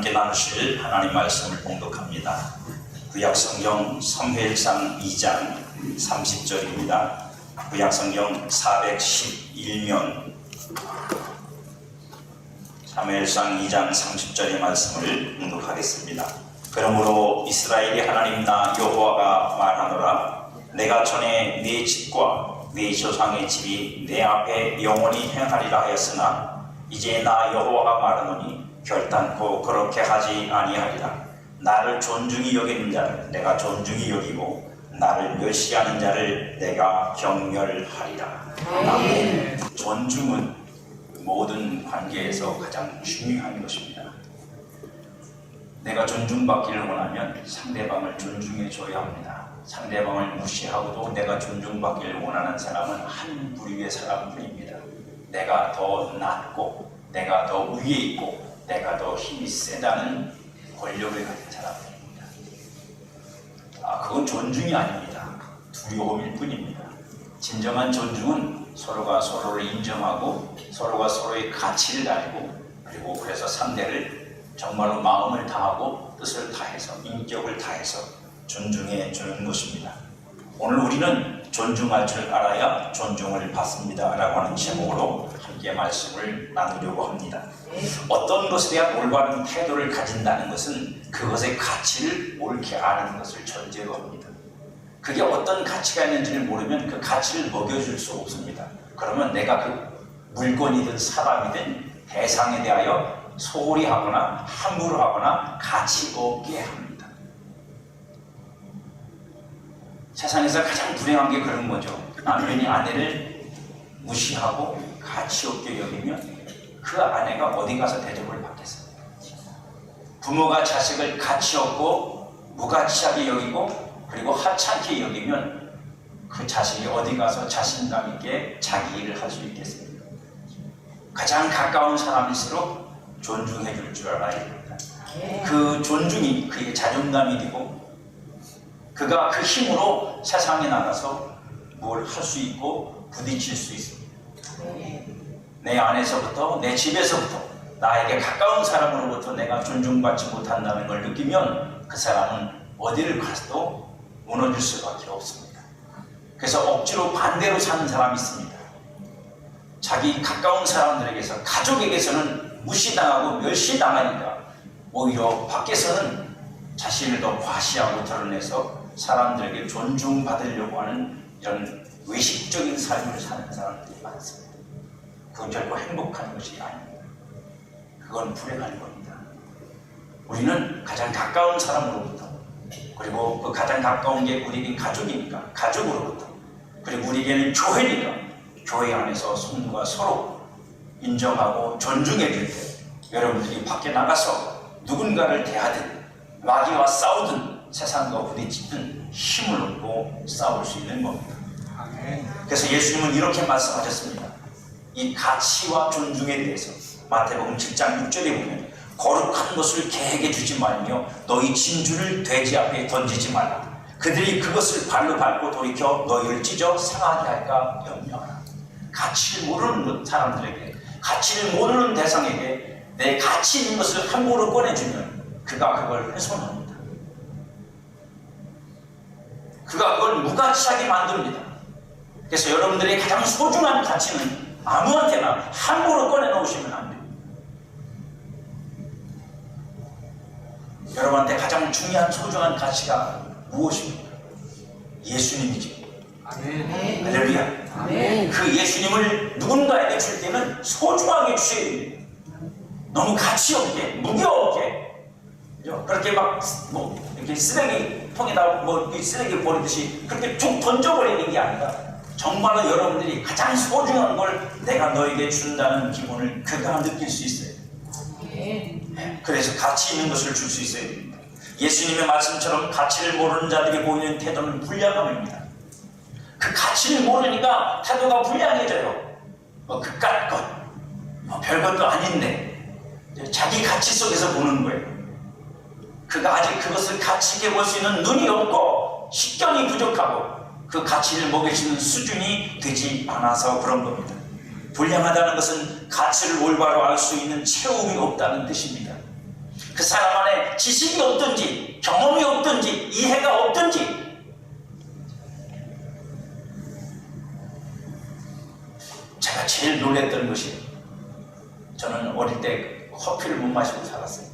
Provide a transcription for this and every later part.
함께 나누실 하나님 말씀을 봉독합니다. 구약성경 사무엘상 2장 30절입니다. 구약성경 411면 사무엘상 2장 30절의 말씀을 봉독하겠습니다. 그러므로 이스라엘이 하나님 나 여호와가 말하노라. 내가 전에 네 집과 네 조상의 집이 내 앞에 영원히 행하리라 하였으나 이제 나 여호와가 말하노니 결단코 그렇게 하지 아니하리라. 나를 존중히 여기는 자를 내가 존중히 여기고 나를 멸시하는 자를 내가 경멸하리라. 아멘. 존중은 모든 관계에서 가장 중요한 것입니다. 내가 존중받기를 원하면 상대방을 존중해 줘야 합니다. 상대방을 무시하고도 내가 존중받기를 원하는 사람은 한 부류의 사람뿐입니다. 내가 더 낫고 내가 더 위에 있고 내가 더 힘이 세다는 권력을 가진 사람들입니다. 그건 존중이 아닙니다. 두려움일 뿐입니다. 진정한 존중은 서로가 서로를 인정하고 서로가 서로의 가치를 알고 그리고 그래서 상대를 정말로 마음을 다하고 뜻을 다해서 인격을 다해서 존중해 주는 것입니다. 오늘 우리는 존중할 줄 알아야 존중을 받습니다 라고 하는 제목으로 함께 말씀을 나누려고 합니다. 어떤 것에 대한 올바른 태도를 가진다는 것은 그것의 가치를 옳게 아는 것을 전제로 합니다. 그게 어떤 가치가 있는지를 모르면 그 가치를 먹여줄 수 없습니다. 그러면 내가 그 물건이든 사람이든 대상에 대하여 소홀히 하거나 함부로 하거나 가치 없게 합니다. 세상에서 가장 불행한 게 그런 거죠. 남편이 아내를 무시하고 가치 없게 여기면 그 아내가 어디 가서 대접을 받겠어요? 부모가 자식을 가치 없고 무가치하게 여기고 그리고 하찮게 여기면 그 자식이 어디 가서 자신감 있게 자기 일을 할 수 있겠습니까? 가장 가까운 사람일수록 존중해 줄 줄 알아야 됩니다. 그 존중이 그의 자존감이 되고 그가 그 힘으로 세상에 나가서 뭘 할 수 있고 부딪힐 수 있습니다. 내 안에서부터 내 집에서부터 나에게 가까운 사람으로부터 내가 존중받지 못한다는 걸 느끼면 그 사람은 어디를 가서도 무너질 수밖에 없습니다. 그래서 억지로 반대로 사는 사람이 있습니다. 자기 가까운 사람들에게서 가족에게서는 무시당하고 멸시당하니까 오히려 밖에서는 자신을 더 과시하고 드러내서 사람들에게 존중받으려고 하는 이런 외식적인 삶을 사는 사람들이 많습니다. 그건 결코 행복한 것이 아닙니다. 그건 불행한 겁니다. 우리는 가장 가까운 사람으로부터 그리고 그 가장 가까운 게 우리에게 가족이니까 가족으로부터 그리고 우리에게는 교회니까 교회 안에서 성도가 서로 인정하고 존중해 줄 때 여러분들이 밖에 나가서 누군가를 대하든 마귀와 싸우든 세상과 부딪히든 힘을 얻고 싸울 수 있는 겁니다. 그래서 예수님은 이렇게 말씀하셨습니다. 이 가치와 존중에 대해서 마태복음 7장 6절에 보면 거룩한 것을 개에게 주지 말며 너희 진주를 돼지 앞에 던지지 말라. 그들이 그것을 발로 밟고 돌이켜 너희를 찢어 상하게 할까 염려하라. 가치를 모르는 사람들에게 가치를 모르는 대상에게 내 가치 있는 것을 함부로 꺼내주면 그가 그걸 훼손합니다. 그가 그걸 무가치하게 만듭니다. 그래서 여러분들의 가장 소중한 가치는 아무한테나 함부로 꺼내놓으시면 안 됩니다. 여러분한테 가장 중요한 소중한 가치가 무엇입니까? 예수님이죠. 아멘. 할렐루야. 아멘. 그 예수님을 누군가에게 줄 때는 소중하게 주셔야 됩니다. 너무 가치 없게, 무게 없게, 그렇게 막 이렇게 쓰레기통에다 쓰레기 버리듯이 그렇게 쭉 던져버리는 게 아니라 정말로 여러분들이 가장 소중한 걸 내가 너에게 준다는 기분을 그가 느낄 수 있어요. 그래서 가치 있는 것을 줄 수 있어야 됩니다. 예수님의 말씀처럼 가치를 모르는 자들이 보이는 태도는 불량함입니다. 그 가치를 모르니까 태도가 불량해져요. 그깟 것, 별것도 아닌데 자기 가치 속에서 보는 거예요. 그가 아직 그것을 가치 있게 볼 수 있는 눈이 없고 식견이 부족하고 그 가치를 먹여주는 수준이 되지 않아서 그런 겁니다. 불량하다는 것은 가치를 올바로 알 수 있는 체험이 없다는 뜻입니다. 그 지식이 없든지 경험이 없든지 이해가 없든지 제가 제일 놀랬던 것이 저는 어릴 때 커피를 못 마시고 살았어요.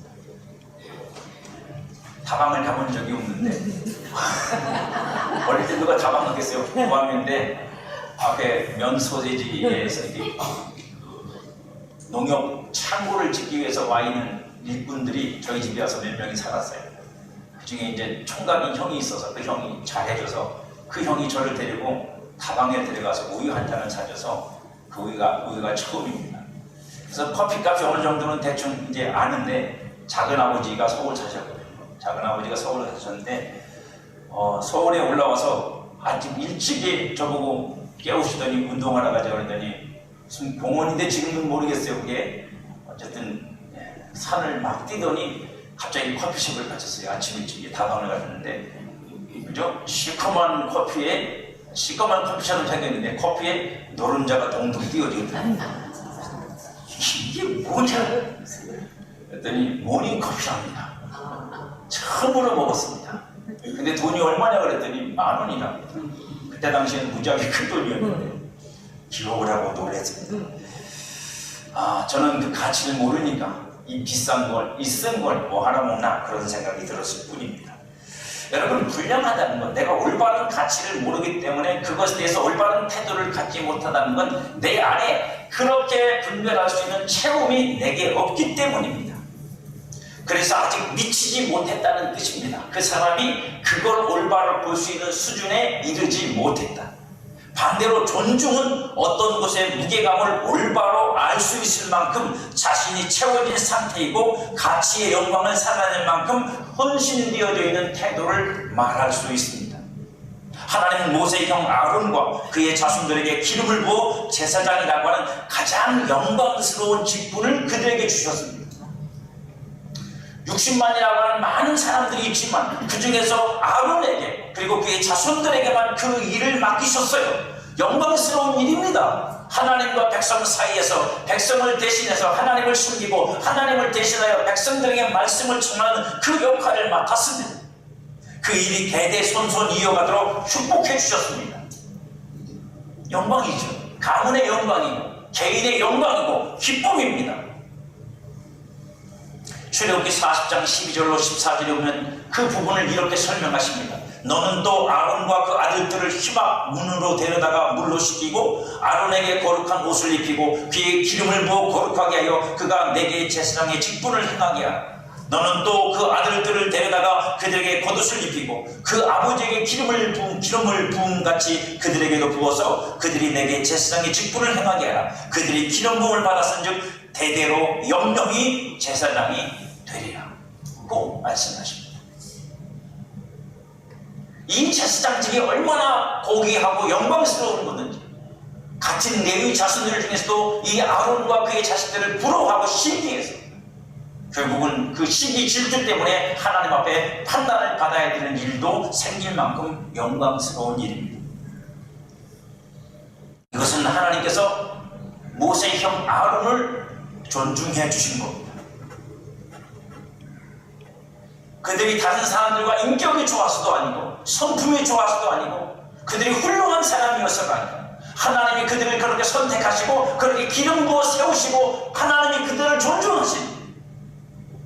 다방을 가본 적이 없는데 어릴 때 누가 다방 가겠어요? 고학년인데 앞에 면 소재지에서 이렇게 농협 창고를 짓기 위해서 와 있는 일꾼들이 저희 집에 와서 몇 명이 살았어요. 그 중에 이제 총각인 형이 있어서 그 형이 잘해줘서 그 형이 저를 데리고 다방에 들어가서 우유 한 잔을 사줘서 그 우유가 처음입니다. 그래서 커피값이 어느 정도는 대충 이제 아는데 작은 아버지가 서울 사셨거든요. 작은 아버지가 서울 사셨는데 서울에 올라와서 아주 일찍이 저보고 깨우시더니 운동하러 가자 그러더니 무슨 공원인데 지금은 모르겠어요. 그게 어쨌든 산을 막 뛰더니 갑자기 커피숍을 가셨어요. 아침 일찍이 다방을 가셨는데 그죠? 시커먼 커피숍을 생겼는데 커피에 노른자가 동동 띄어지거든요. 이게 뭐냐? 그랬더니 모닝커피랍니다. 처음으로 먹었습니다. 근데 돈이 얼마냐 그랬더니 10,000원이라. 그때 당시에는 무지하게 큰 돈이었는데 기억을 하고 놀랐습니다. 저는 그 가치를 모르니까 이 비싼 걸, 이 쓴 걸 뭐 하나 먹나 그런 생각이 들었을 뿐입니다. 여러분, 불량하다는 건 내가 올바른 가치를 모르기 때문에 그것에 대해서 올바른 태도를 갖지 못하다는 건 내 안에 그렇게 분별할 수 있는 체험이 내게 없기 때문입니다. 그래서 아직 미치지 못했다는 뜻입니다. 그 사람이 그걸 올바로 볼 수 있는 수준에 이르지 못했다. 반대로 존중은 어떤 것의 무게감을 올바로 알 수 있을 만큼 자신이 채워진 상태이고 가치의 영광을 살아낼 만큼 헌신되어져 있는 태도를 말할 수 있습니다. 하나님은 모세의 형 아론과 그의 자손들에게 기름을 부어 제사장이라고 하는 가장 영광스러운 직분을 그들에게 주셨습니다. 60만이라고 하는 많은 사람들이 있지만 그 중에서 아론에게 그리고 그의 자손들에게만 그 일을 맡기셨어요. 영광스러운 일입니다. 하나님과 백성 사이에서 백성을 대신해서 하나님을 숨기고 하나님을 대신하여 백성들에게 말씀을 전하는 그 역할을 맡았습니다. 그 일이 대대손손 이어가도록 축복해 주셨습니다. 영광이죠. 가문의 영광이고 개인의 영광이고 기쁨입니다. 출애굽기 40장 12절로 14절에 보면 그 부분을 이렇게 설명하십니다. 너는 또 아론과 그 아들들을 희막 문으로 데려다가 물로 씻기고 아론에게 거룩한 옷을 입히고 그의 기름을 부어 거룩하게 하여 그가 내게 제사장의 직분을 행하게 하라. 너는 또 그 아들들을 데려다가 그들에게 겉옷을 입히고 그 아버지에게 기름을 부음 같이 그들에게도 부어서 그들이 내게 제사장의 직분을 행하게 하라. 그들이 기름 부음을 받았은즉 대대로 영영이 제사장이 되리라 고 말씀하십니다. 이 제사장직이 얼마나 고귀하고 영광스러운 건지 같은 레위 자손들 중에서도 이 아론과 그의 자식들을 부러워하고 신기해서 결국은 그 시기 질투 때문에 하나님 앞에 판단을 받아야 되는 일도 생길 만큼 영광스러운 일입니다. 이것은 하나님께서 모세의 형 아론을 존중해 주신 겁니다. 그들이 다른 사람들과 인격이 좋아서도 아니고 성품이 좋아서도 아니고 그들이 훌륭한 사람이어서가 아니고 하나님이 그들을 그렇게 선택하시고 그렇게 기름 부어 세우시고 하나님이 그들을 존중하시고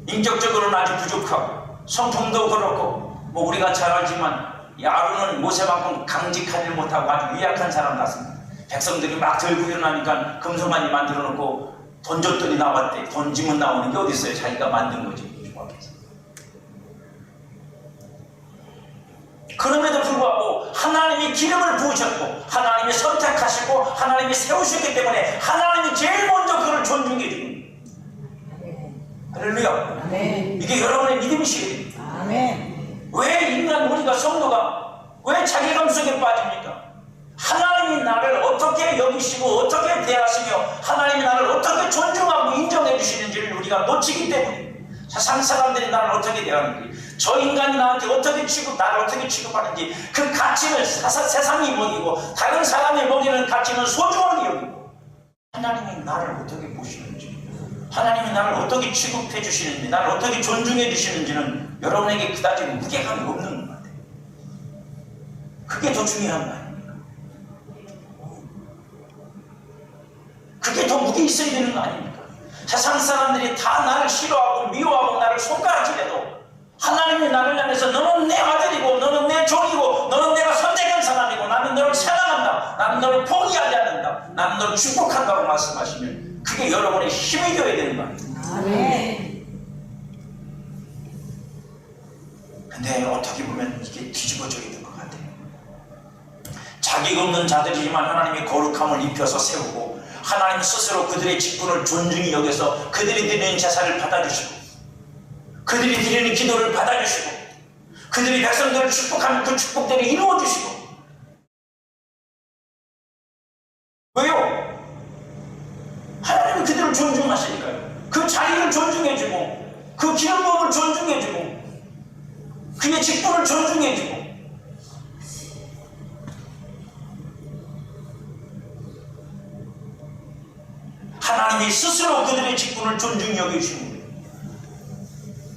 인격적으로는 아주 부족하고 성품도 그렇고 뭐 우리가 잘 알지만 이 아론은 모세만큼 강직하지 못하고 아주 미약한 사람 같습니다. 백성들이 막 들고 일어나니까 금송아지 만들어 놓고 던졌더니 나왔대. 던지면 나오는 게 어디 있어요? 자기가 만든 거지. 그럼에도 불구하고 하나님이 기름을 부으셨고 하나님이 선택하시고 하나님이 세우셨기 때문에 하나님이 제일 먼저 그를 존중해 줍니다. 할렐루야. 이게 여러분의 믿음이시거든요. 왜 인간 우리가 성도가 왜 자괴감 속에 빠집니까? 하나님이 나를 어떻게 여기시고 어떻게 대하시며 하나님이 나를 어떻게 존중하고 인정해 주시는지를 우리가 놓치기 때문에 세상 사람들이 나를 어떻게 대하는지 저 인간이 나한테 어떻게 나를 어떻게 취급하는지 그 가치를 세상이 먹이고 다른 사람이 먹이는 가치는 소중하게 여기고 하나님이 나를 어떻게 보시는지 하나님이 나를 어떻게 취급해 주시는지, 나를 어떻게 존중해 주시는지는 여러분에게 그다지 무게감이 없는 것 같아요. 그게 더 중요한 거 아닙니까? 그게 더 무게 있어야 되는 거 아닙니까? 세상 사람들이 다 나를 싫어하고 미워하고 나를 손가락질해도 하나님이 나를 향해서 너는 내 아들이고 너는 내 종이고 너는 내가 선택한 사람이고 나는 너를 사랑한다, 나는 너를 포기하지 않는다, 나는 너를 축복한다고 말씀하시면 그게 여러분의 힘이 되어야 되는 거 아닙니까? 아멘. 근데 어떻게 보면 이게 뒤집어져 있는 것 같아요. 자기가 없는 자들이지만 하나님이 거룩함을 입혀서 세우고 하나님 스스로 그들의 직분을 존중히 여겨서 그들이 드리는 제사를 받아주시고 그들이 드리는 기도를 받아주시고 그들이 백성들을 축복하는 그 축복들을 이루어주시고. 왜요? 하나님은 그들을 존중하시니까요. 그 자리를 존중해주고 그 기름 부음을 존중해주고 그의 직분을 존중해주고. 하나님이 스스로 그들의 직분을 존중히 여겨주시는 거예요.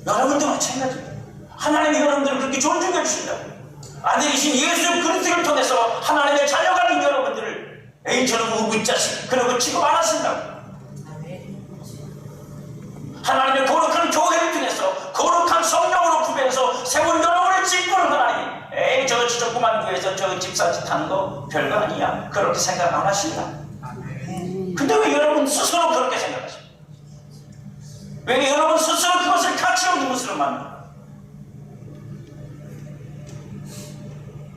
여러분도 마찬가지예요. 하나님이 여러분들을 그렇게 존중해 주신다고. 아들이신 예수 그리스도를 통해서 하나님의 자녀가 된 여러분들을 A처럼 우붓자식 그러고 취급 안 하신다고. 하나님의 거룩한 교회를 통해서 거룩한 성령으로 구별해서 세운 여러분의 직분을 하나님이 에이 저 지저분한 교회에서 저 집사짓 하는 거 별거 아니야 그렇게 생각 안 하신다. 근데 왜 여러분 스스로 그렇게 생각하십니까? 왜 여러분 스스로 그것을 가치 없는 것으로 만들어요?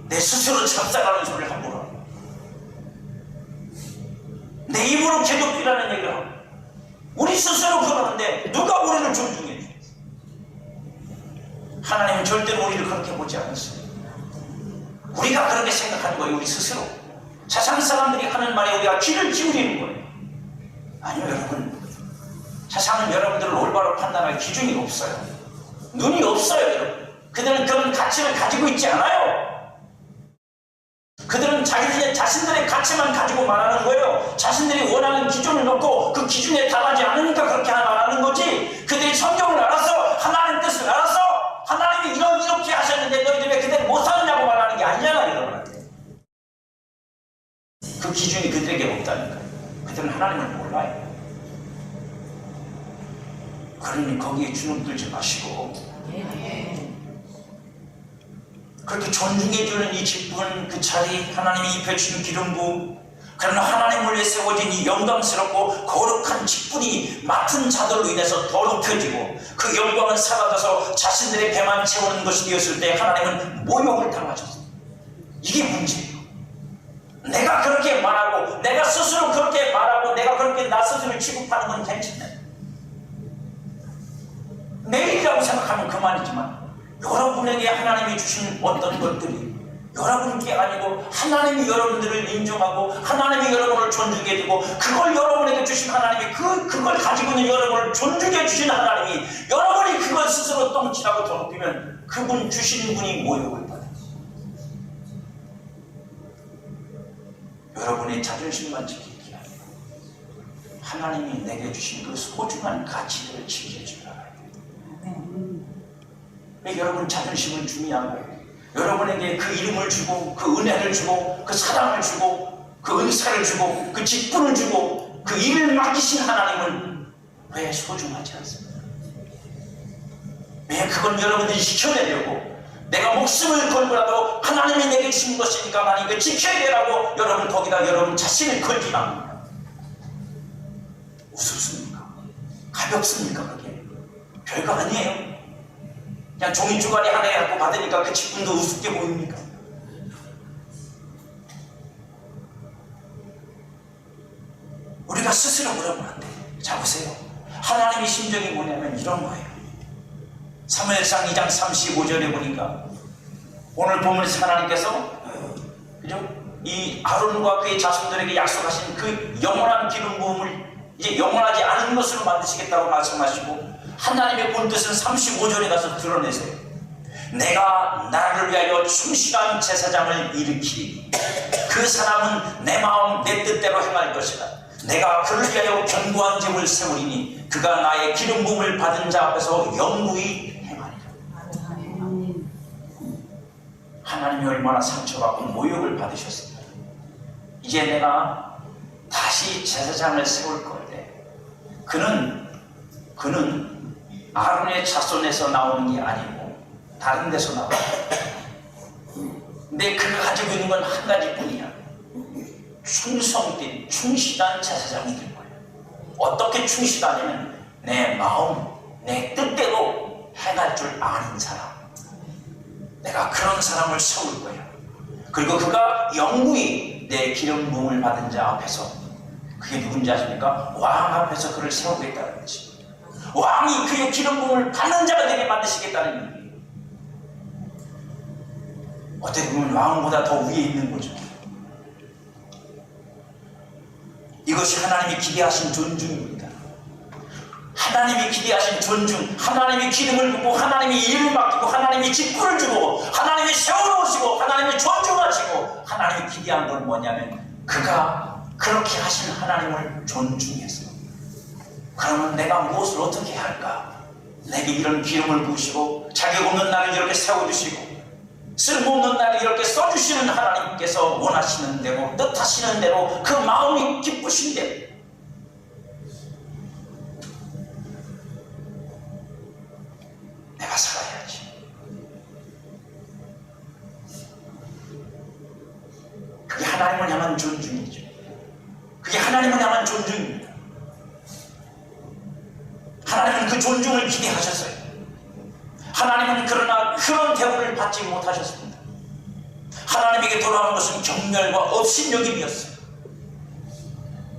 내 스스로 잡사가는 소리를 함부로 하고 내 입으로 개독이라는 얘기를 하고 우리 스스로 그러는데 누가 우리를 존중해 주겠어요? 하나님은 절대로 우리를 그렇게 보지 않았어요. 우리가 그렇게 생각하는 거예요. 우리 스스로. 세상 사람들이 하는 말에 우리가 귀를 기울이는 거예요. 아니요 여러분, 세상은 여러분들을 올바로 판단할 기준이 없어요. 눈이 없어요 여러분. 그들은 그런 가치를 가지고 있지 않아요. 그들은 자신들의 가치만 가지고 말하는 거예요. 자신들이 원하는 기준을 놓고 그 기준에 달하지 않으니까 그렇게 말하는 거지. 그들이 성경을 알아서 하나님 뜻을 알아서 하나님이 이렇게 하셨는데 너희들 왜 그대로 못하느냐고 말하는 게 아니잖아요 여러분한테. 그 기준이 그들에게 없다니까요. 그들은 하나님을 몰라요. 그러니 거기에 주눅들지 마시고 그렇게 존중해주는 이 직분, 그 자리, 하나님이 입혀주신 기름 부음, 그러나 하나님을 위해 세워진 이 영광스럽고 거룩한 직분이 맡은 자들로 인해서 더 높여지고 그 영광은 사라져서 자신들의 배만 채우는 것이 되었을 때 하나님은 모욕을 당하셨어요. 이게 문제예요. 내가 그렇게 말하고 내가 스스로 그렇게 말하고 내가 그렇게 나 스스로 취급하는 건 괜찮아요. 내 일이라고 생각하면 그만이지만 여러분에게 하나님이 주신 어떤 것들이 여러분께 아니고 하나님이 여러분들을 인정하고 하나님이 여러분을 존중해주고 그걸 여러분에게 주신 하나님이 그걸 가지고 있는 여러분을 존중해 주신 하나님이 여러분이 그걸 스스로 똥치라고 더럽히면 그분 주신 분이 모욕을 받아요. 여러분의 자존심만 지키는 게 아니라 하나님이 내게 주신 그 소중한 가치들을 지켜주라. 여러분 자존심을 중요하고 여러분에게 그 이름을 주고 그 은혜를 주고 그 사랑을 주고 그 은사를 주고 그 직분을 주고 그 일을 맡기신 하나님은 왜 소중하지 않습니까? 왜 그건 여러분들이 지켜내려고 내가 목숨을 걸고라도 하나님이 내게 주신 것이니까 나는 이거 지켜야 되라고 여러분 거기다 여러분 자신을 걸지 맙니다. 우습습니까? 가볍습니까? 그게 별거 아니에요. 그냥 종이 주가리 하나에 갖고 받으니까 그 직분도 우습게 보입니까? 우리가 스스로 그러면 안 돼요. 자 보세요. 하나님의 심정이 뭐냐면 이런 거예요. 사무엘상 2장 35절에 보니까 오늘 본문에서 하나님께서 그죠? 이 아론과 그의 자손들에게 약속하신 그 영원한 기름 부음을 이제 영원하지 않은 것으로 만드시겠다고 말씀하시고 하나님의 본뜻은 35절에 가서 드러내세요. 내가 나를 위하여 충실한 제사장을 일으키리니 그 사람은 내 마음 내 뜻대로 행할 것이다. 내가 그를 위하여 견고한 집을 세우리니 그가 나의 기름 부음을 받은 자 앞에서 영구히 행하리라. 하나님이 얼마나 상처받고 모욕을 받으셨습니까? 이제 내가 다시 제사장을 세울 건데 그는 아론의 자손에서 나오는 게 아니고 다른 데서 나와요. 근데 그가 가지고 있는 건 한 가지뿐이야. 충성된 충실한 제사장이 될 거예요. 어떻게 충실하냐면 내 마음, 내 뜻대로 행할 줄 아는 사람. 내가 그런 사람을 세울 거야. 그리고 그가 영구히 내 기름 부음을 받은 자 앞에서, 그게 누군지 아십니까? 왕 앞에서 그를 세우겠다는 거지. 왕이 그의 기름 부음을 받는 자가 되게 만드시겠다는 얘기예요. 어떻게 보면 왕보다 더 위에 있는 거죠. 이것이 하나님이 기대하신 존중입니다. 하나님이 기대하신 존중, 하나님이 기름을 붓고 하나님이 일을 맡기고 하나님이 직분을 주고 하나님이 세워놓으시고 하나님이 존중하시고 하나님이 기대한 건 뭐냐면 그가 그렇게 하신 하나님을 존중해서, 그러면 내가 무엇을 어떻게 할까? 내게 이런 기름을 부으시고 자격 없는 나를 이렇게 세워주시고 쓸모없는 나를 이렇게 써주시는 하나님께서 원하시는 대로, 뜻하시는 대로, 그 마음이 기쁘신 대로 내가 살아야지. 그게 하나님을 향한 존중이죠. 그게 하나님을 향한 존중입니다. 하나님은 그 존중을 기대하셨어요. 하나님은 그러나 그런 대우를 받지 못하셨습니다. 하나님에게 돌아온 것은 경멸과 업신여김이었어요.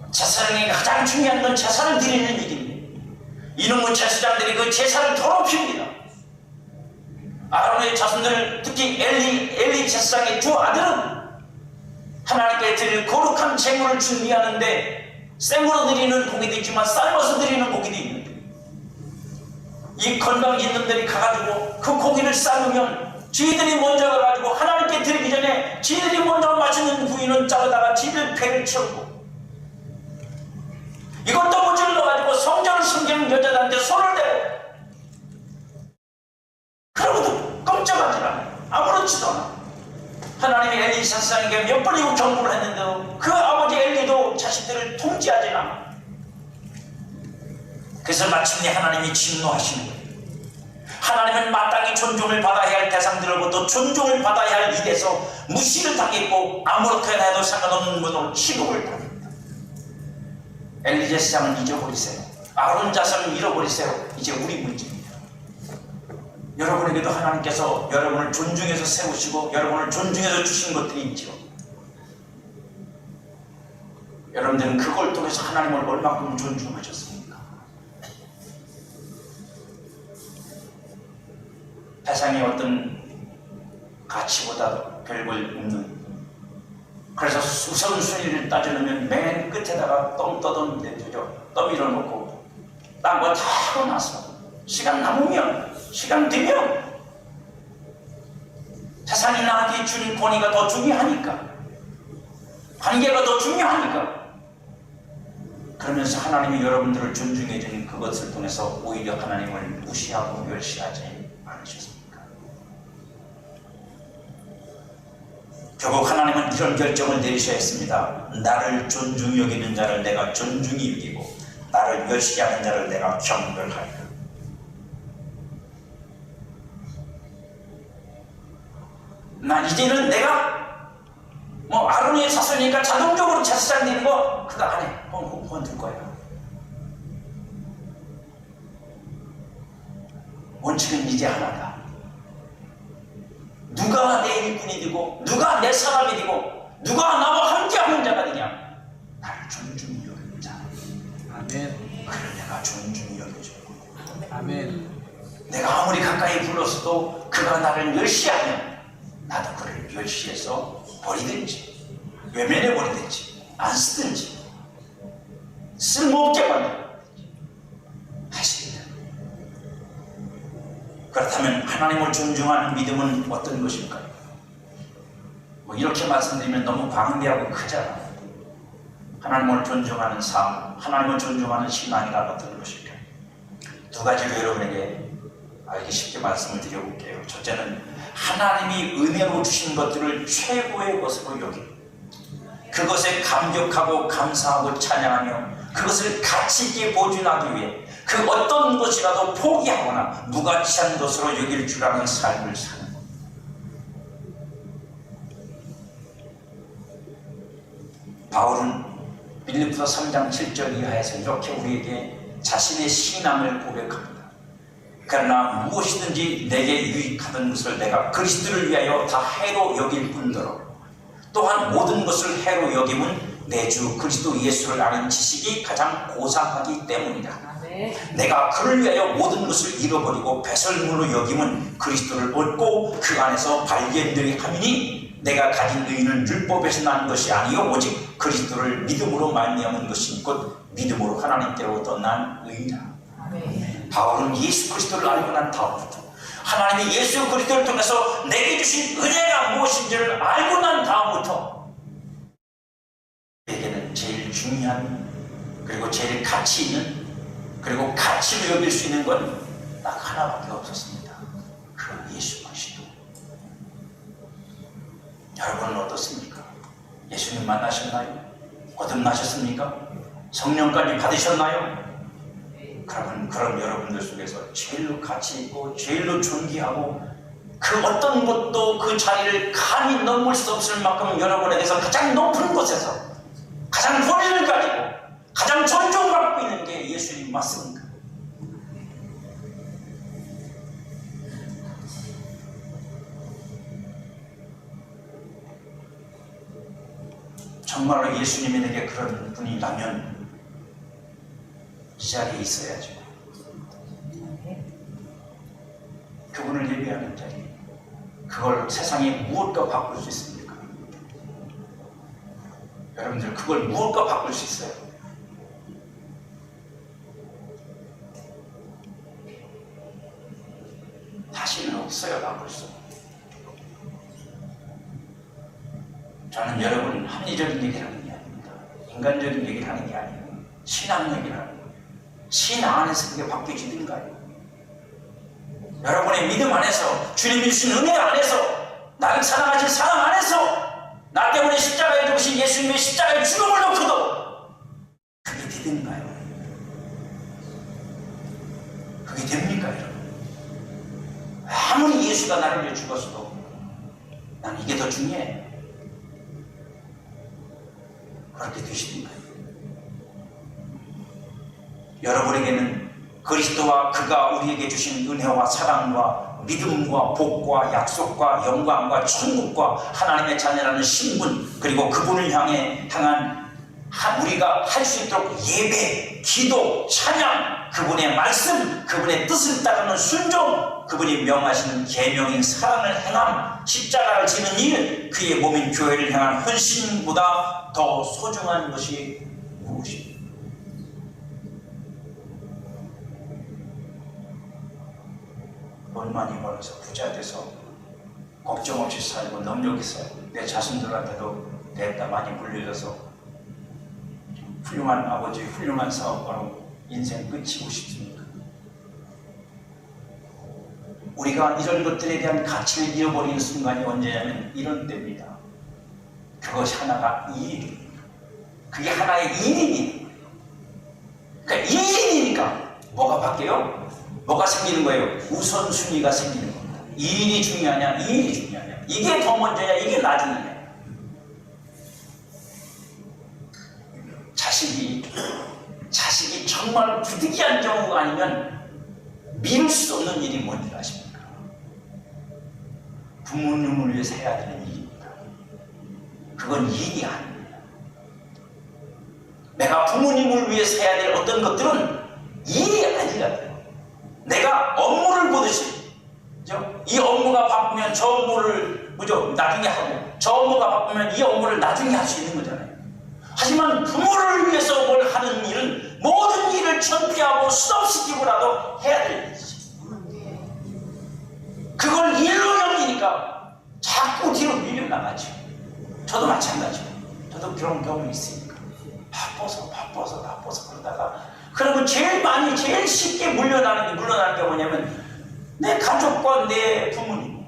제사장에게 가장 중요한 건 제사를 드리는 일입니다. 이놈의 제사장들이 그 제사를 더럽힙니다. 아론의 자손들, 특히 엘리 제사장의 두 아들은 하나님께 드릴 거룩한 제물을 준비하는데 생으로 드리는 고기도 있지만 삶아서 드리는 고기도 있는데, 이 건방 있는 놈들이 가가지고 그 고기를 삶으면 지들이 먼저 가가지고 하나님께 드리기 전에 지들이 먼저 맛있는 부위는 자르다가 지들 배를 채우고, 이것도 모질러가지고 성전을 섬기는 여자들한테 손을 대고, 그러고도 꼼짝하지 않아요. 아무렇지도 않아. 하나님이 엘리 제사장에게 몇 번이고 경고를 했는데도 그 아버지 엘리도 자식들을 통제하지 않아. 그래서 마침내 하나님이 진노하시는 거예요. 하나님은 마땅히 존중을 받아야 할 대상들로부터 존중을 받아야 할 일에서 무시를 당했고 아무렇게나 해도 상관없는 것으로 희롱을 당합니다. 엘리 제사장을 잊어버리세요. 아론 자손을 잃어버리세요. 이제 우리 문제입니다. 여러분에게도 하나님께서 여러분을 존중해서 세우시고 여러분을 존중해서 주신 것들이 있죠. 여러분들은 그걸 통해서 하나님을 얼마큼 존중하셨습니까? 세상의 어떤 가치보다 별걸 없는, 그래서 우선순위를 따져놓으면 맨 끝에다가 똥 떠밀어 놓고 딴 거 다 하고 나서 시간 남으면, 시간 되면 세상이 나한테 주는 권위가 더 중요하니까, 관계가 더 중요하니까, 그러면서 하나님이 여러분들을 존중해 주는 그것을 통해서 오히려 하나님을 무시하고 멸시하지 않으셨습니까? 결국 하나님은 이런 결정을 내리셔야 했습니다. 나를 존중히 여기는 자를 내가 존중히 여기고 나를 멸시하는 자를 내가 경멸하리라. 난 이제는 내가 아론의 자손이니까 자동적으로 제사장 되는 거 그거 안 해. 그건 들 거야. 원칙은 이제 하나다. 누가 내 일꾼이 되고 누가 내 사람이 되고 누가 나와 함께하는 자가 되냐? 나를 존중히 여기는 자. 아멘. 그를 내가 존중히 여겨줘. 아멘. 내가 아무리 가까이 불렀어도 그가 나를 멸시하면 나도 그를 멸시해서 버리든지 외면해 버리든지 안 쓰든지 쓸모없게 만들든지 하십니다. 그렇다면 하나님을 존중하는 믿음은 어떤 것일까요? 이렇게 말씀드리면 너무 광대하고 크잖아요. 하나님을 존중하는 삶, 하나님을 존중하는 신앙이란 어떤 것일까요? 두 가지로 여러분에게 알기 쉽게 말씀을 드려볼게요. 첫째는 하나님이 은혜로 주신 것들을 최고의 것으로 여기고 그것에 감격하고 감사하고 찬양하며 그것을 가치 있게 보존하기 위해 그 어떤 것이라도 포기하거나 무가치한 것으로 여길 줄 아는 삶을 사는 것. 바울은 빌립보서 3장 7절 이하에서 이렇게 우리에게 자신의 신앙을 고백합니다. 그러나 무엇이든지 내게 유익하던 것을 내가 그리스도를 위하여 다 해로 여길 뿐더러 또한 모든 것을 해로 여김은 내 주 그리스도 예수를 아는 지식이 가장 고상하기 때문이다. 내가 그를 위하여 모든 것을 잃어버리고 배설물로 여김은 그리스도를 얻고 그 안에서 발견되게 함이니 내가 가진 의는 율법에서 난 것이 아니요 오직 그리스도를 믿음으로 말미암은 것이 곧 믿음으로 하나님께로부터 난 의이다. 바울은 예수 그리스도를 알고 난 다음부터 하나님이 예수 그리스도를 통해서 내게 주신 은혜가 무엇인지를 알고 난 다음부터 내게는 제일 중요한 그리고 제일 가치 있는 그리고 가치를 여길 수 있는 건 딱 하나밖에 없었습니다. 그 예수 그리스도. 여러분은 어떻습니까? 예수님 만나셨나요? 거듭나셨습니까? 성령까지 받으셨나요? 그럼 여러분들 속에서 제일로 가치 있고 제일로 존귀하고 그 어떤 것도 그 자리를 감히 넘을 수 없을 만큼 여러분에게서 가장 높은 곳에서 가장 권위를 가지고 가장 존중받고 있는 게 예수님 맞습니까? 정말로 예수님이 내게 그런 분이라면 이 자리에 있어야죠. 그분을 예배하는 자리, 그걸 세상에 무엇과 바꿀 수 있습니까? 여러분들 그걸 무엇과 바꿀 수 있어요? 사실은 없어요. 바꿀 수. 저는 여러분 합리적인 얘기를 하는 게 아닙니다. 인간적인 얘기를 하는 게 아니에요. 신앙 얘기를 하는 거예요. 신앙 안에서 그게 바뀌어지든가요? 여러분의 믿음 안에서 주님이 주신 은혜 안에서 나를 사랑하신 사랑 안에서 나 때문에 십자가에 죽으신 예수님의 십자가의 죽음을 놓고도 그게 되든가요? 그게 됩니까 여러분? 아무리 예수가 나를 위해 죽었어도 난 이게 더 중요해. 그렇게 되시든가요? 여러분에게는 그리스도와 그가 우리에게 주신 은혜와 사랑과 믿음과 복과 약속과 영광과 천국과 하나님의 자녀라는 신분 그리고 그분을 향한 우리가 할 수 있도록 예배, 기도, 찬양, 그분의 말씀, 그분의 뜻을 따르는 순종, 그분이 명하시는 계명인 사랑을 행함, 십자가를 지는 일, 그의 몸인 교회를 향한 헌신보다 더 소중한 것이 무엇입니까? 돈 많이 벌어서 부자 돼서 걱정 없이 살고 능력이 살고 내 자손들한테도 냈다 많이 물려줘서 훌륭한 아버지, 훌륭한 사업가로 인생 끝이고 싶습니까? 우리가 이런 것들에 대한 가치를 잃어버리는 순간이 언제냐면 이런 때입니다. 그것이 하나가 이익입니다. 그게 하나의 이익이에요. 그러니까 이익이니까 뭐가 바뀌어요? 뭐가 생기는 거예요? 우선순위가 생기는 겁니다. 이익이 중요하냐? 이익이 중요하냐? 이게 더 먼저냐? 이게 나중이냐? 자식이 정말 부득이한 경우가 아니면 미룰 수 없는 일이 뭔지 아십니까? 부모님을 위해서 해야 되는 일입니다. 그건 일이 아닙니다. 내가 부모님을 위해서 해야 될 어떤 것들은 일이 아니라고요. 내가 업무를 보듯이, 그죠? 이 업무가 바쁘면 저 업무를 나중에 하고, 저 업무가 바쁘면 이 업무를 나중에 할 수 있는 거잖아요. 하지만 부모를 위해서 뭘 하는 일은 모든 일을 천피하고 스톱시키고라도 해야 될 일이지. 그걸 일로 여기니까 자꾸 뒤로 밀려나가죠. 저도 마찬가지고, 저도 그런 경험이 있으니까. 바빠서 그러다가 그러면 제일 쉽게 물러나는 게 뭐냐면 내 가족과 내 부모님.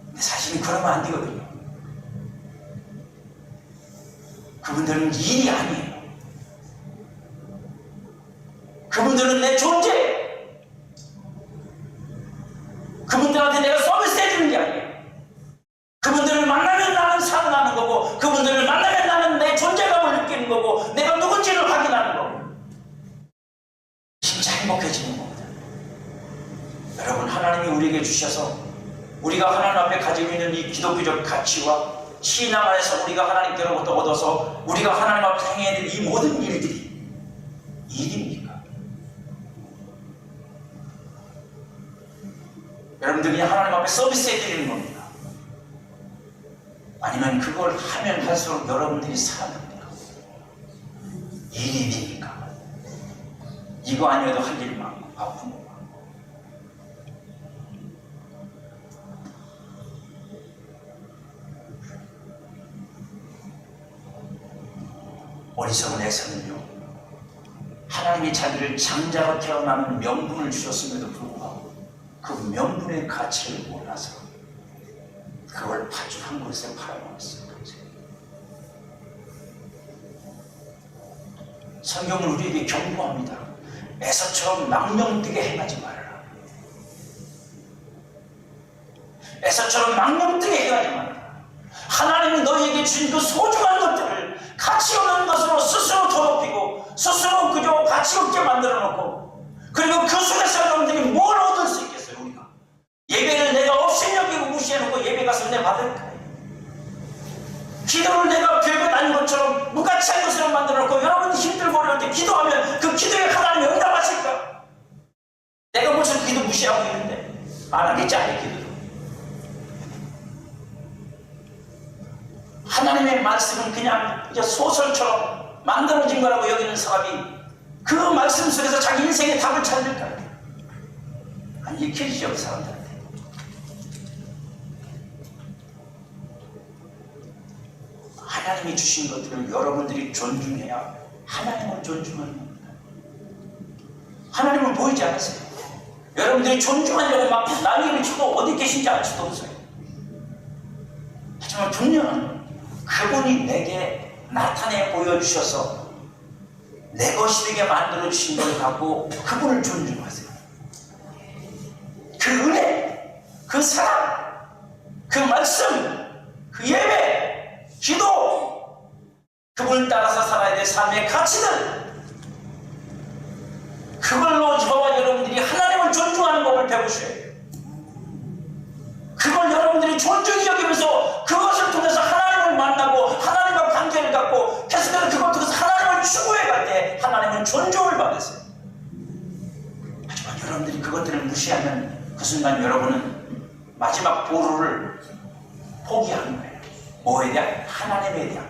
근데 사실은 그러면 안 되거든요. 그분들은 일이 아니에요. 그분들은 내 존재. 그분들한테 내가 서비스 해주는 게 아니에요. 그분들을 만나면 나는 살아나는 거고, 그분들을 만나면 나는 내 존재감을 느끼는 거고, 내가 누군지를 확인하는 거고, 진짜 행복해지는 겁니다. 여러분, 하나님이 우리에게 주셔서 우리가 하나님 앞에 가지고 있는 이 기독교적 가치와 신앙 안에서 우리가 하나님께로부터 얻어서 우리가 하나님 앞에 행해야 될 이 모든 일들이 일입니까? 여러분들이 그냥 하나님 앞에 서비스 해드리는 겁니다. 아니면 그걸 하면 할수록 여러분들이 살아납니까? 일입니까? 이거 아니어도 할 일 많고 바쁜 거. 어리석은 에서는요, 하나님이 자기를 장자로 태어나는 명분을 주셨음에도 불구하고 그 명분의 가치를 몰라서 그걸 아주 한 곳에 팔아먹었어요. 성경은 우리에게 경고합니다. 에서처럼 망령되게 행하지 말아라. 에서처럼 망령되게 행하지 말아라. 하나님이 너희에게 주신 그 소중한 것들을 가치 없는 것으로 스스로 더럽히고 스스로 그저 가치 없게 만들어 놓고, 그리고 그 속에서 여러분들이 뭘 얻을 수 있겠어요? 우리가 예배를 내가 없이 여기고 무시해놓고 예배 가서 은혜 받을까요? 기도를 내가 교회 다닌 것처럼 무가치한 것으로 만들어 놓고 여러분이 힘들고 어려울 때 기도하면 그 기도에 하나님이 응답하실까? 내가 무슨 기도 무시하고 있는데 안 하겠지, 아니 기도도. 하나님의 말씀은 그냥 소설처럼 만들어진 거라고 여기는 사람이 그 말씀 속에서 자기 인생의 답을 찾을까요? 안 익혀지죠, 그 사람들한테. 하나님이 주신 것들을 여러분들이 존중해야 하나님을 존중하는 겁니다. 하나님은 보이지 않으세요. 여러분들이 존중하려고 막 난리를 치고 어디 계신지 알 수도 없어요. 하지만 분명한 그분이 내게 나타내 보여주셔서 내 것이 되게 만들어주신 걸 갖고 그분을 존중하세요. 그 은혜, 그 사랑, 그 말씀, 그 예배, 기도, 그분을 따라서 살아야 될 삶의 가치들, 그걸로 저와 여러분들이 하나님을 존중하는 법을 배우셔야 돼요. 그걸 여러분들이 존중히 여기면서 그것을 통해서 하나님을 만나고 하나님과 관계를 갖고 계속해서 그걸 통해서 하나님을 추구해 갈 때 하나님은 존중을 받으세요. 하지만 여러분들이 그것들을 무시하면 그 순간 여러분은 마지막 보루를 포기하는 거예요. 뭐에 대한? 하나님에 대한.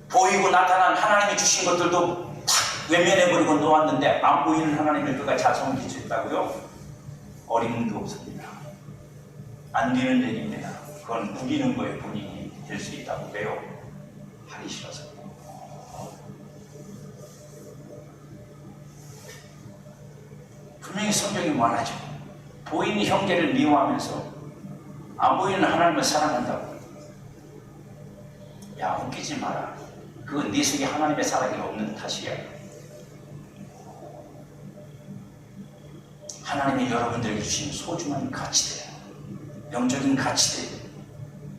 보이고 나타난 하나님이 주신 것들도 탁 외면해버리고 놓았는데 안 보이는 하나님을 그가 자성을 기초했다고요? 어림도 없습니다. 안 되는 얘기입니다. 그건 우기는 거에 본인이 될 수 있다고 해요. 하기 싫어서. 분명히 성경이 말하죠. 보이는 형제를 미워하면서 안 보이는 하나님을 사랑한다고. 야, 웃기지 마라. 그건 네 속에 하나님의 사랑이 없는 탓이야. 하나님이 여러분들에게 주신 소중한 가치들, 영적인 가치들,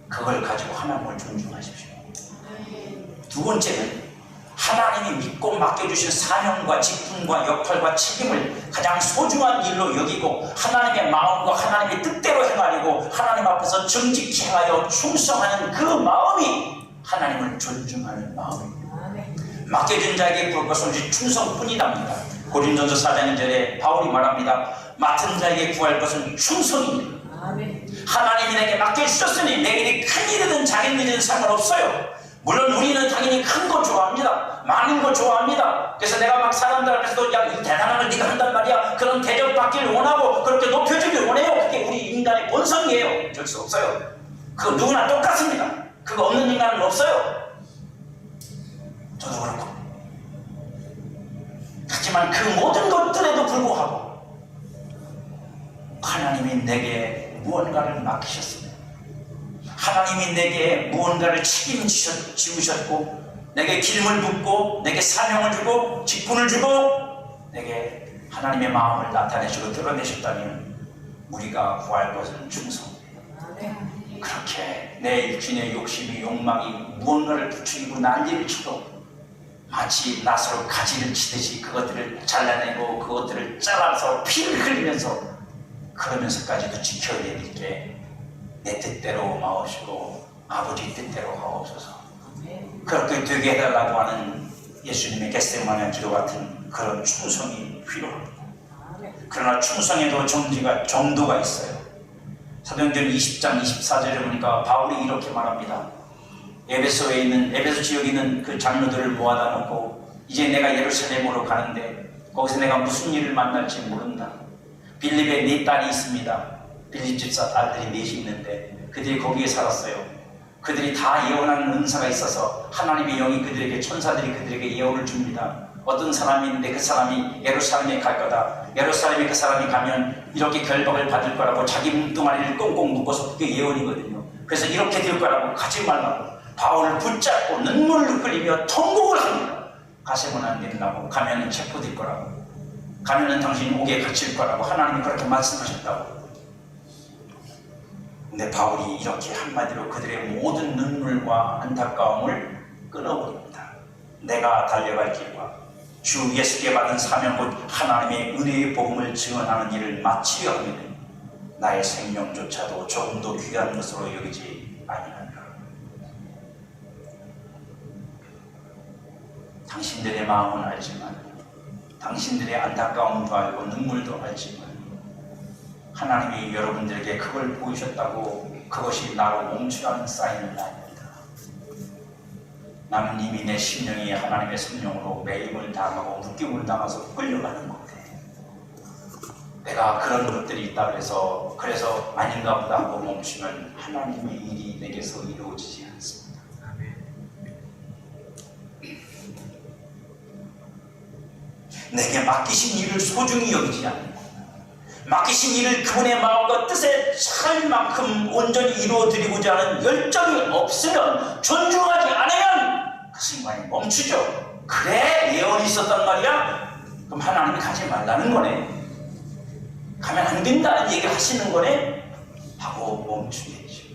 그걸 가지고 하나님을 존중하십시오. 두 번째는 하나님이 믿고 맡겨주신 사명과 직분과 역할과 책임을 가장 소중한 일로 여기고 하나님의 마음과 하나님의 뜻대로 행하려고 하나님 앞에서 정직히 행하여 충성하는 그 마음이 하나님을 존중하는 마음입니다. 맡겨준 자에게 구할 것은 오직 충성뿐이답니다. 고린도전서 4장 2절에 바울이 말합니다. 맡은 자에게 구할 것은 충성입니다. 하나님이 내게 맡겨주셨으니 내 일이 큰 일이든 작은 일이든 상관없어요. 물론 우리는 당연히 큰 거 좋아합니다. 많은 거 좋아합니다. 그래서 내가 막 사람들 앞에서도 야, 이 대단한 걸 네가 한단 말이야. 그런 대접받기를 원하고 그렇게 높여주길 원해요. 그게 우리 인간의 본성이에요. 어쩔 수 없어요. 그거 누구나 똑같습니다. 그거 없는 인간은 없어요. 저도 그렇고. 하지만 그 모든 것들에도 불구하고 하나님이 내게 무언가를 맡기셨습니다. 하나님이 내게 무언가를 책임지우셨고 내게 기름을 붓고 내게 사명을 주고 직분을 주고 내게 하나님의 마음을 나타내시고 드러내셨다면 우리가 구할 것은 충성이에요. 그렇게 내 육신의 욕심이 욕망이 무언가를 부추기고 난리를 치고 마치 낫으로 가지를 치듯이 그것들을 잘라내고 그것들을 잘라서 피를 흘리면서 그러면서까지도 지켜야 될 게 내 뜻대로 마옵시고 아버지 뜻대로 하옵소서. 그렇게 되게 해달라고 하는 예수님의 겟세마네 기도 같은 그런 충성이 필요합니다. 그러나 충성에도 정도가 있어요. 사도행전 20장 24절에 보니까 바울이 이렇게 말합니다. 에베소 지역에 있는 그 장로들을 모아다 놓고 이제 내가 예루살렘으로 가는데 거기서 내가 무슨 일을 만날지 모른다. 빌립에 네 딸이 있습니다. 빌립 집사 딸들이 넷이 있는데 그들이 거기에 살았어요. 그들이 다 예언하는 은사가 있어서 하나님의 영이 그들에게 천사들이 그들에게 예언을 줍니다. 어떤 사람이 있는데 그 사람이 예루살렘에 갈 거다. 예루살렘에 그 사람이 가면 이렇게 결박을 받을 거라고 자기 몸뚱아리를 꽁꽁 묶어서 그게 예언이거든요. 그래서 이렇게 될 거라고 가지 말라고 바울을 붙잡고 눈물을 흘리며 통곡을 합니다. 가시면 안 된다고. 가면은 체포될 거라고. 가면은 당신이 옥에 갇힐 거라고 하나님이 그렇게 말씀하셨다고. 근데 바울이 이렇게 한마디로 그들의 모든 눈물과 안타까움을 끊어버립니다. 내가 달려갈 길과 주 예수께 받은 사명 곧 하나님의 은혜의 복음을 증언하는 일을 마치려 하면 나의 생명조차도 조금도 귀한 것으로 여기지 아니하노라. 당신들의 마음은 알지만 당신들의 안타까움도 알고 눈물도 알지만 하나님이 여러분들에게 그걸 보이셨다고 그것이 나로 멈추라는 사인은 아닙니다. 나는 이미 내 심령이 하나님의 성령으로 매임을 당하고 묶임을 당해서 끌려가는 건데 내가 그런 것들이 있다 그래서 아닌가 보다 하고 멈추면 하나님의 일이 내게서 이루어지지 않습니다. 내게 맡기신 일을 소중히 여기지 않는 맡기신 일을 그분의 마음과 뜻에 찰 만큼 온전히 이루어드리고자 하는 열정이 없으면 존중하지 않으면 그 순간에 멈추죠. 그래 예언이 있었단 말이야? 그럼 하나님이 가지 말라는 거네. 가면 안 된다는 얘기를 하시는 거네? 하고 멈추겠죠.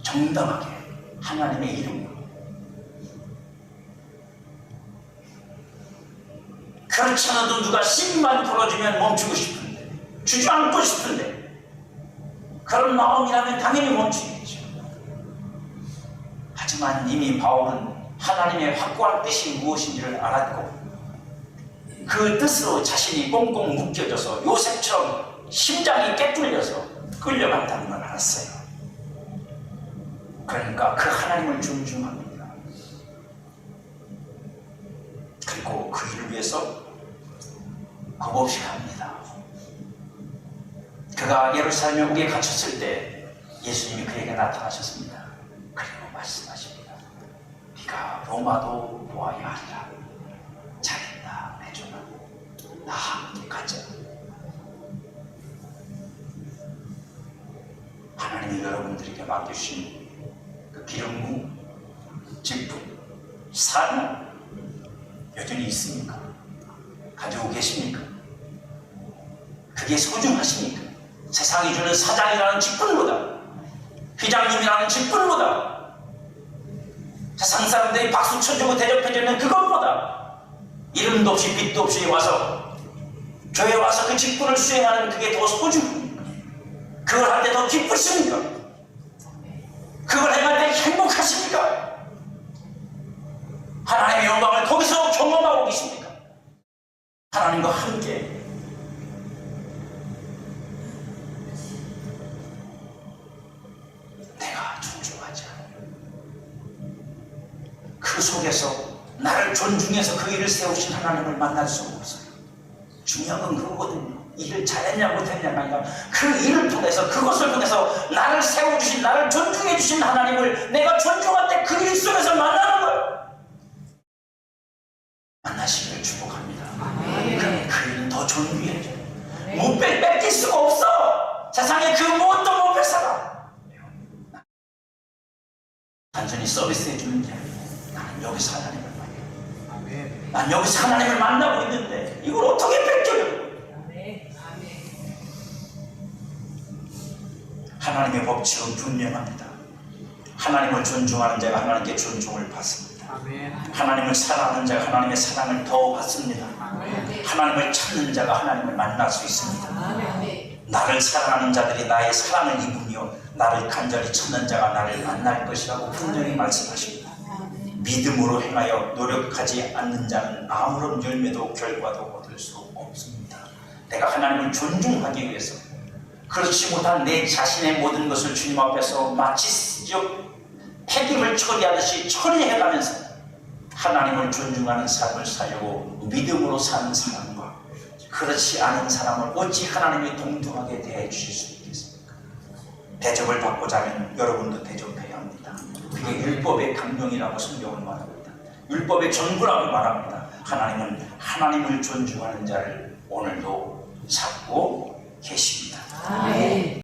정당하게 하나님의 이름으로. 그렇지 않아도 누가 심만 풀어주면 멈추고 싶은데 주지 않고 싶은데 그런 마음이라면 당연히 멈추겠죠. 하지만 이미 바울은 하나님의 확고한 뜻이 무엇인지를 알았고 그 뜻으로 자신이 꽁꽁 묶여져서 요셉처럼 심장이 깨뚫려서 끌려간다는 걸 알았어요. 그러니까 그 하나님을 존중합니다. 그리고 그 일을 위해서 겁없이 합니다. 그가 예루살렘에 옥에 갇혔을 때 예수님이 그에게 나타나셨습니다. 그리고 말씀하십니다. 네가 로마도 보아야 한다. 잘했다 해주나 나 함께 가자. 하나님이 여러분들에게 맡겨주신 그 기름 부 직분 사명 여전히 있습니까? 가지고 계십니까? 그게 소중하십니까? 세상이 주는 사장이라는 직분보다 회장님이라는 직분보다 세상 사람들이 박수 쳐주고 대접해주는 그것보다 이름도 없이 빛도 없이 와서 교회에 와서 그 직분을 수행하는 그게 더 소중합니까? 그걸 할 때 더 기쁘십니까? 그걸 행할 때 행복하십니까? 하나님의 영광을 거기서 경험하고 계십니까? 하나님과 함께 내가 존중하지 않아요. 그 속에서 나를 존중해서 그 일을 세우신 하나님을 만날 수 없어요. 중요한 건 그거거든요. 일을 잘했냐 못했냐가 아니라 그 일을 통해서, 그것을 통해서 나를 세워주신, 나를 존중해 주신 하나님을 내가 존중할 때 그 일 속에서 만나는 거예요. 만나시기를 축복합니다. 그럼 그 일은 더 존귀해져. 못 뺏길 수가 없어. 세상에 그 무엇도 못 뺏어가. 단순히 서비스해 주는 게 아니라 나는 여기서 하나님을 만나. 아멘. 난 여기서 하나님을 만나고 있는데 이걸 어떻게 뺏겨요? 하나님의 법칙은 분명합니다. 하나님을 존중하는 자가 하나님께 존중을 받습니다. 아멘. 하나님을 사랑하는 자가 하나님의 사랑을 더 받습니다. 아멘. 하나님을 찾는 자가 하나님을 만날 수 있습니다. 나를 사랑하는 자들이 나의 사랑을 입으며 나를 간절히 찾는 자가 나를 만날 것이라고 분명히 말씀하십니다. 믿음으로 행하여 노력하지 않는 자는 아무런 열매도 결과도 얻을 수 없습니다. 내가 하나님을 존중하기 위해서 그렇지 못한 내 자신의 모든 것을 주님 앞에서 마치 폐기물 처리하듯이 처리해가면서 하나님을 존중하는 삶을 살려고 믿음으로 사는 사람과 그렇지 않은 사람을 어찌 하나님이 동등하게 대해 주실 수 있겠습니까? 대접을 받고자 하면 여러분도 대접해야 합니다. 그게 율법의 강령이라고 성경은 말합니다. 율법의 전부라고 말합니다. 하나님은 하나님을 존중하는 자를 오늘도 찾고 계십니다. 아멘.